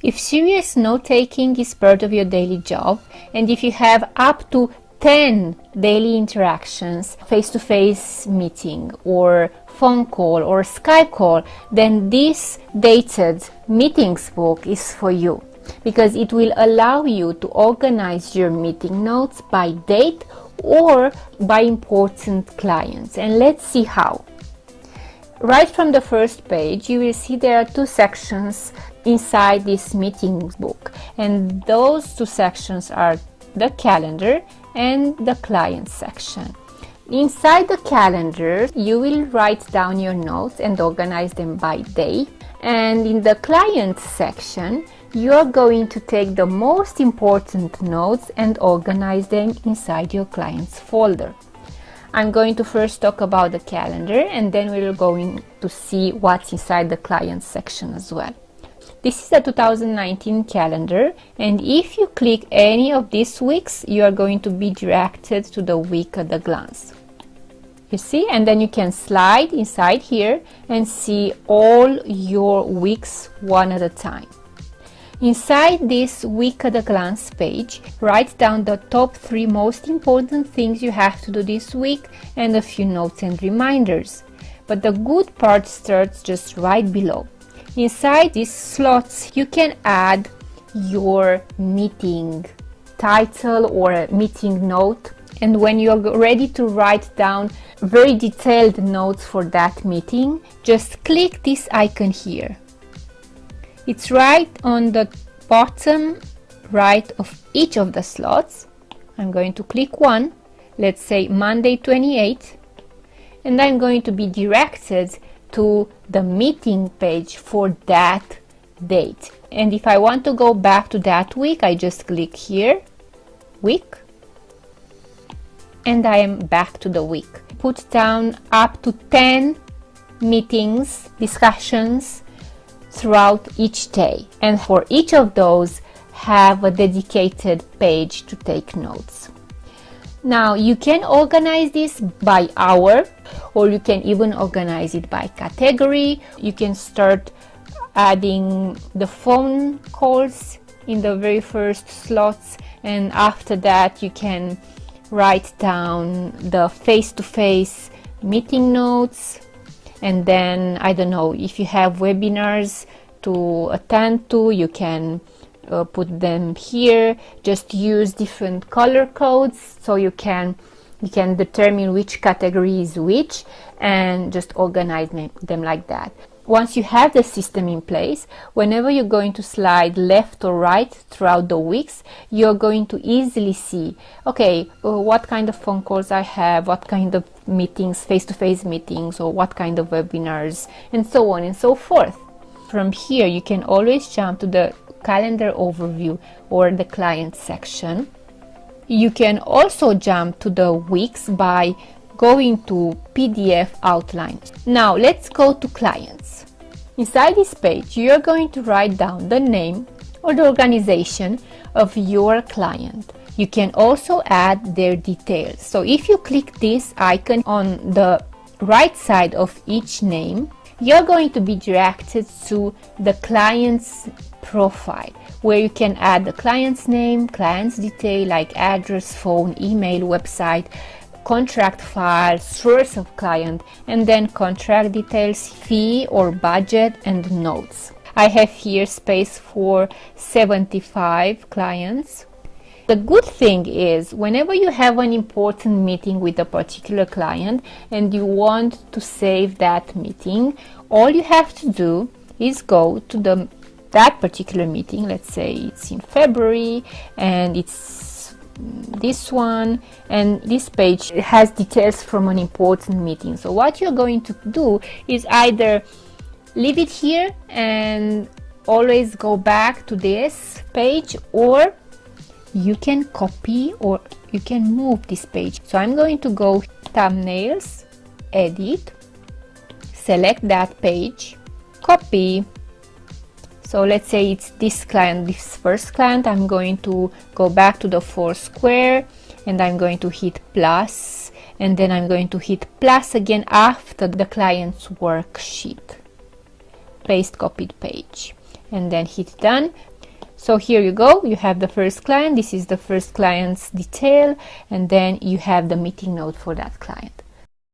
If serious note-taking is part of your daily job, and if you have up to 10 daily interactions, face-to-face meeting or phone call or Skype call, then this dated meetings book is for you, because it will allow you to organize your meeting notes by date or by important clients. And let's see how. Right from the first page, you will see there are two sections inside this meetings book, and those two sections are the calendar and the client section. Inside the calendar, you will write down your notes and organize them by day, and in the client section, you are going to take the most important notes and organize them inside your client's folder. I'm going to first talk about the calendar, and then we're going to see what's inside the client section as well. This is a 2019 calendar, and if you click any of these weeks, you are going to be directed to the week at a glance. You see, and then you can slide inside here and see all your weeks one at a time. Inside this week at a glance page, write down the top 3 most important things you have to do this week and a few notes and reminders. But the good part starts just right below. Inside these slots, you can add your meeting title or a meeting note. And when you're ready to write down very detailed notes for that meeting, just click this icon here. It's right on the bottom right of each of the slots. I'm going to click one, let's say Monday 28, and I'm going to be directed to the meeting page for that date. And if I want to go back to that week, I just click here, week, and I am back to the week. Put down up to 10 meetings, discussions throughout each day, and for each of those have a dedicated page to take notes. Now you can organize this by hour, or you can even organize it by category. You can start adding the phone calls in the very first slots, and after that you can write down the face-to-face meeting notes. And then, I don't know, if you have webinars to attend to, you can put them here. Just use different color codes so you can determine which category is which, and just organize them like that. Once you have the system in place, whenever you're going to slide left or right throughout the weeks, you're going to easily see, okay, what kind of phone calls I have, what kind of meetings, face-to-face meetings, or what kind of webinars, and so on and so forth. From here, you can always jump to the calendar overview or the client section. You can also jump to the weeks by going to PDF outline. Now let's go to clients. Inside this page, you're going to write down the name or the organization of your client. You can also add their details. So if you click this icon on the right side of each name, you're going to be directed to the client's profile, where you can add the client's name, client's detail like address, phone, email, website, contract file, source of client, and then contract details, fee or budget, and notes. I have here space for 75 clients. The good thing is, whenever you have an important meeting with a particular client and you want to save that meeting, all you have to do is go to that particular meeting. Let's say it's in February and it's this one, and this page has details from an important meeting. So what you're going to do is either leave it here and always go back to this page, or you can copy or you can move this page. So I'm going to go thumbnails, edit, select that page, copy. So let's say it's this client, this first client. I'm going to go back to the 4 square and I'm going to hit plus, and then I'm going to hit plus again after the client's worksheet. Paste copied page. and then hit done. So here you go, you have the first client. This is the first client's detail, and then you have the meeting note for that client.